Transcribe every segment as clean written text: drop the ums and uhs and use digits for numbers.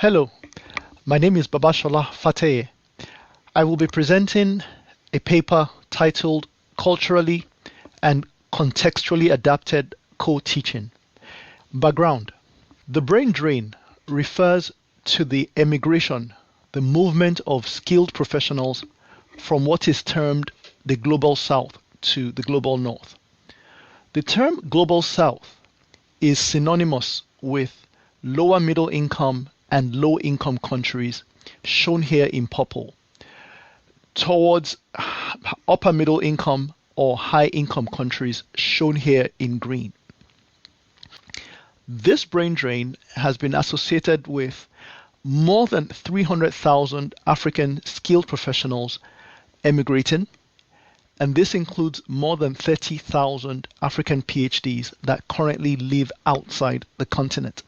Hello, my name is Babashola Fateye. I will be presenting a paper titled Culturally and Contextually Adapted Co-Teaching. Background. The brain drain refers to the emigration, the movement of skilled professionals from what is termed the Global South to the Global North. The term Global South is synonymous with lower middle income and low income countries, shown here in purple, towards upper middle income or high income countries, shown here in green. This brain drain has been associated with more than 300,000 African skilled professionals emigrating, and this includes more than 30,000 African PhDs that currently live outside the continent.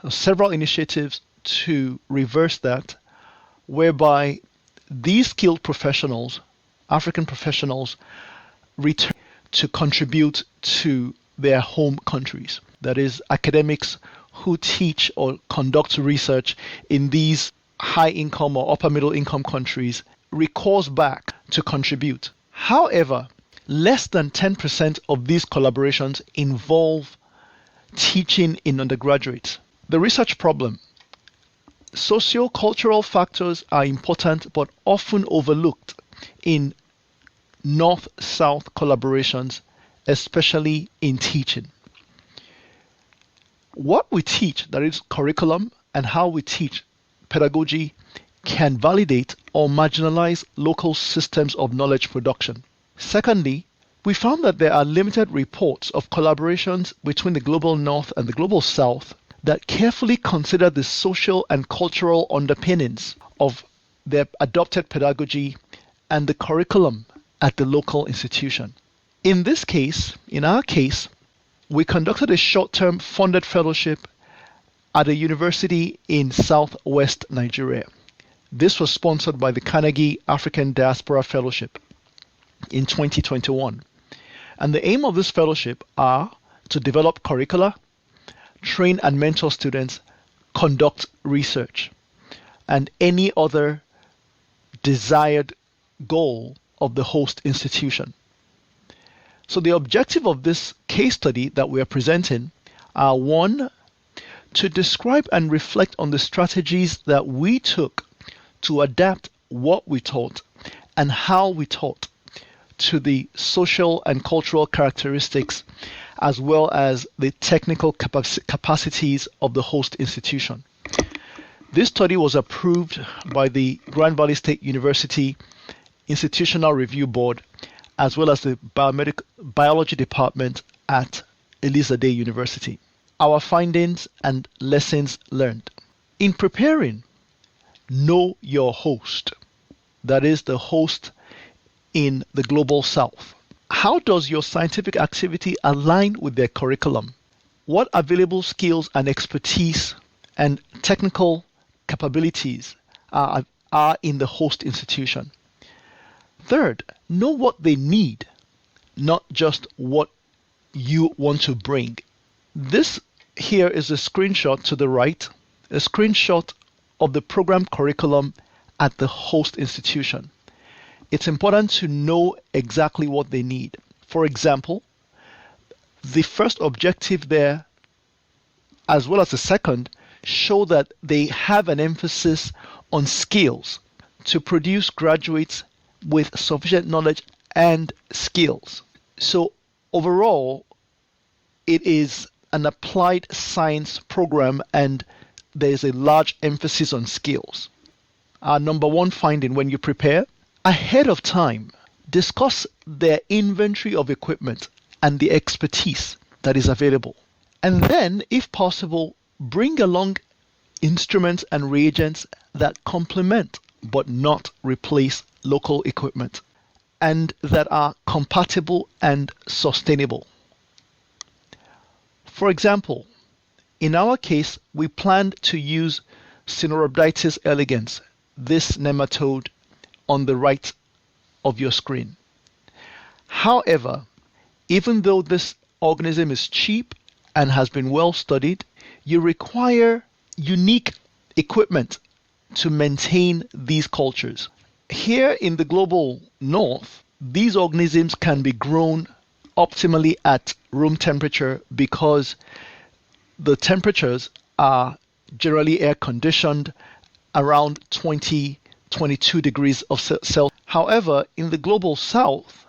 Several initiatives to reverse that, whereby these skilled professionals, African professionals, return to contribute to their home countries. That is, academics who teach or conduct research in these high income or upper middle income countries recourse back to contribute. However, less than 10% of these collaborations involve teaching in undergraduates. The research problem. Socio-cultural factors are important but often overlooked in North-South collaborations, especially in teaching. What we teach, that is curriculum, and how we teach pedagogy, can validate or marginalize local systems of knowledge production. Secondly, we found that there are limited reports of collaborations between the Global North and the Global South that carefully consider the social and cultural underpinnings of their adopted pedagogy and the curriculum at the local institution. In our case, we conducted a short-term funded fellowship at a university in southwest Nigeria. This was sponsored by the Carnegie African Diaspora Fellowship in 2021. And the aim of this fellowship are to develop curricula, train and mentor students, conduct research, and any other desired goal of the host institution. So the objective of this case study that we are presenting are: one, to describe and reflect on the strategies that we took to adapt what we taught and how we taught to the social and cultural characteristics as well as the technical capacities of the host institution. This study was approved by the Grand Valley State University Institutional Review Board as well as the Biology Department at Elizabeth University. Our findings and lessons learned. In preparing, know your host, that is the host in the Global South. How does your scientific activity align with their curriculum? What available skills and expertise and technical capabilities are in the host institution? Third, know what they need, not just what you want to bring. This here is a screenshot to the right, a screenshot of the program curriculum at the host institution. It's important to know exactly what they need. For example, the first objective there, as well as the second, show that they have an emphasis on skills to produce graduates with sufficient knowledge and skills. So overall, it is an applied science program and there is a large emphasis on skills. Our number one finding: when you prepare, ahead of time, discuss their inventory of equipment and the expertise that is available. And then, if possible, bring along instruments and reagents that complement but not replace local equipment and that are compatible and sustainable. For example, in our case, we planned to use Sinorhabditis elegans, this nematode on the right of your screen. However, even though this organism is cheap and has been well studied, you require unique equipment to maintain these cultures. Here in the global north, these organisms can be grown optimally at room temperature because the temperatures are generally air conditioned around 22 degrees of Celsius. However, in the global south,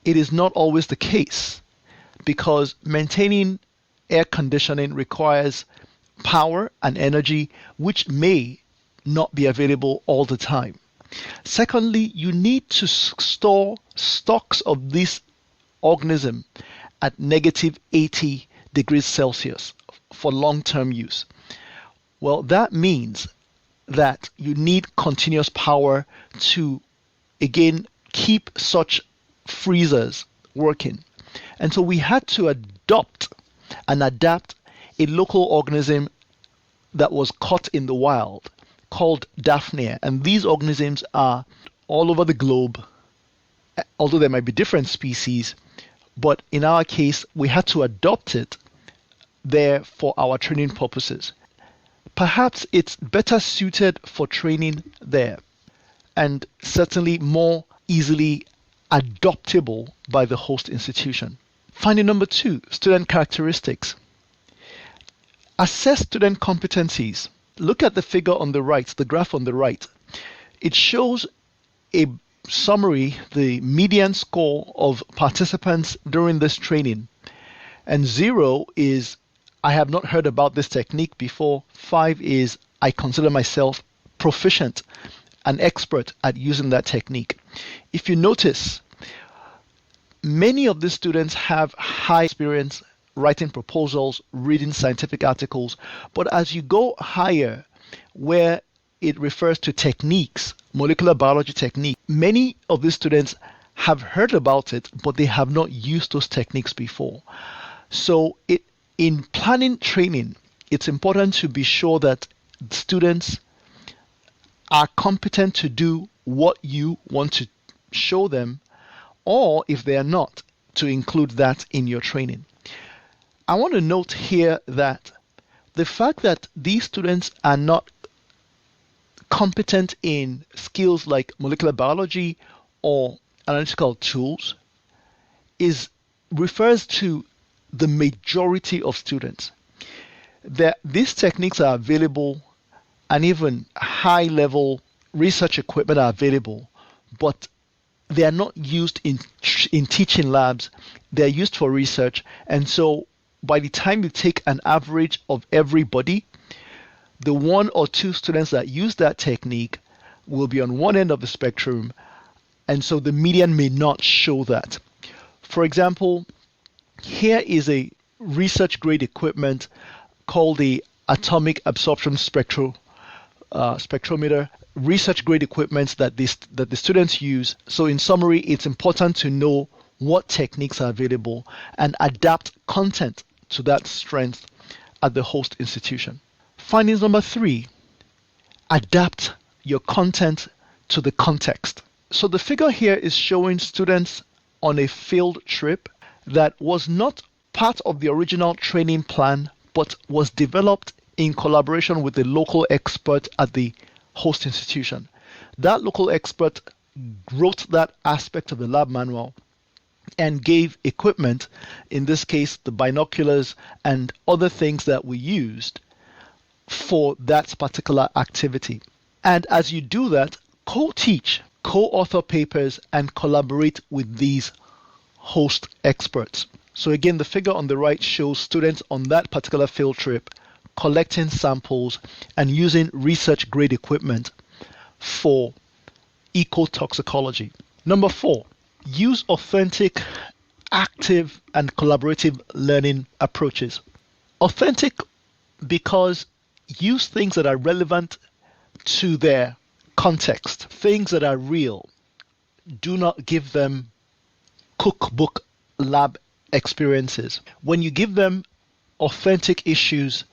it is not always the case because maintaining air conditioning requires power and energy which may not be available all the time. Secondly, you need to store stocks of this organism at negative 80 degrees Celsius for long-term use. Well, that means that you need continuous power to, again, keep such freezers working. And so we had to adopt and adapt a local organism that was caught in the wild called Daphnia. And these organisms are all over the globe, although there might be different species. But in our case, we had to adopt it there for our training purposes. Perhaps it's better suited for training there and certainly more easily adoptable by the host institution. Finding number 2, student characteristics. Assess student competencies. Look at the figure on the right, the graph on the right. It shows a summary, the median score of participants during this training. And 0 is, I have not heard about this technique before. 5 is, I consider myself proficient, an expert at using that technique. If you notice, many of the students have high experience writing proposals, reading scientific articles, but as you go higher, where it refers to techniques, molecular biology technique, many of the students have heard about it, but they have not used those techniques before. So in planning training, it's important to be sure that students are competent to do what you want to show them, or if they are not, to include that in your training. I want to note here that the fact that these students are not competent in skills like molecular biology or analytical tools refers to the majority of students. These techniques are available and even high-level research equipment are available, but they are not used in teaching labs. They're used for research, and so by the time you take an average of everybody, the 1 or 2 students that use that technique will be on one end of the spectrum, and so the median may not show that. For example, here is a research grade equipment called the atomic absorption spectrometer, research grade equipment that the students use. So in summary, it's important to know what techniques are available and adapt content to that strength at the host institution. Findings number 3, adapt your content to the context. So the figure here is showing students on a field trip that was not part of the original training plan, but was developed in collaboration with the local expert at the host institution. That local expert wrote that aspect of the lab manual and gave equipment, in this case the binoculars and other things that we used for that particular activity. And as you do that, co-teach, co-author papers, and collaborate with these host experts. So again, the figure on the right shows students on that particular field trip collecting samples and using research grade equipment for ecotoxicology. Number 4, use authentic, active, and collaborative learning approaches. Authentic because use things that are relevant to their context, things that are real. Do not give them cookbook lab experiences. When you give them authentic issues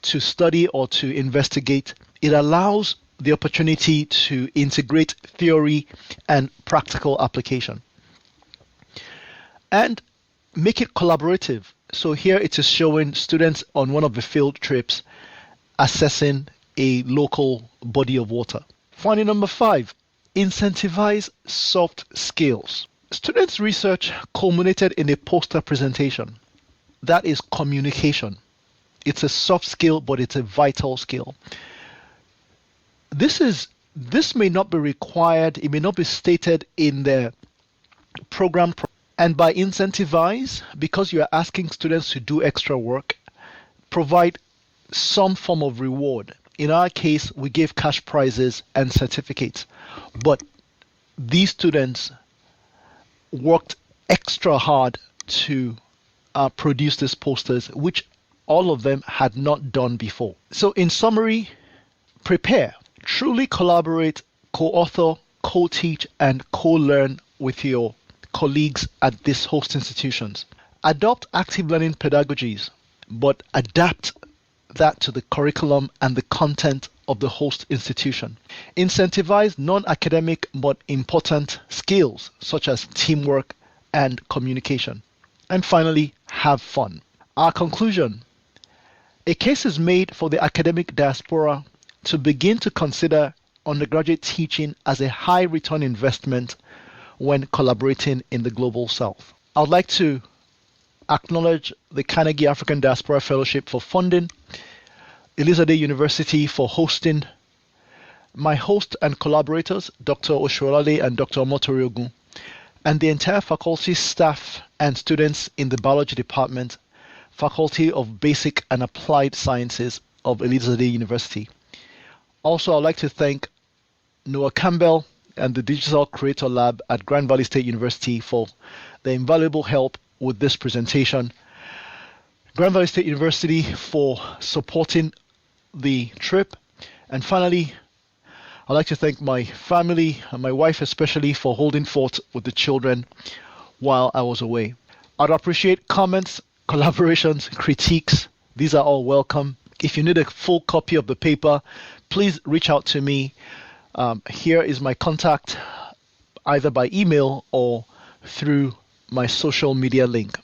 to study or to investigate, it allows the opportunity to integrate theory and practical application. And make it collaborative. So here it is showing students on one of the field trips assessing a local body of water. Finding number 5, incentivize soft skills. Students' research culminated in a poster presentation. That is communication. It's a soft skill, but it's a vital skill. This may not be required, it may not be stated in the program, and by incentivize, because you are asking students to do extra work, provide some form of reward. In our case, we gave cash prizes and certificates, but these students worked extra hard to produce these posters, which all of them had not done before. So in summary, prepare, truly collaborate, co-author, co-teach, and co-learn with your colleagues at these host institutions. Adopt active learning pedagogies, but adapt that to the curriculum and the content of the host institution. Incentivize non-academic but important skills such as teamwork and communication. And finally, have fun. Our conclusion: a case is made for the academic diaspora to begin to consider undergraduate teaching as a high return investment when collaborating in the global south. I'd like to acknowledge the Carnegie African Diaspora Fellowship for funding, Elizabeth University for hosting, my host and collaborators, Dr. Oshuolale and Dr. Omotoriogun, and the entire faculty, staff, and students in the biology department, Faculty of Basic and Applied Sciences of Elizabeth University. Also, I'd like to thank Noah Campbell and the Digital Creator Lab at Grand Valley State University for their invaluable help with this presentation. Grand Valley State University for supporting the trip. And finally, I'd like to thank my family and my wife especially for holding forth with the children while I was away. I'd appreciate comments, collaborations, critiques. These are all welcome. If you need a full copy of the paper, please reach out to me. Here is my contact, either by email or through my social media link.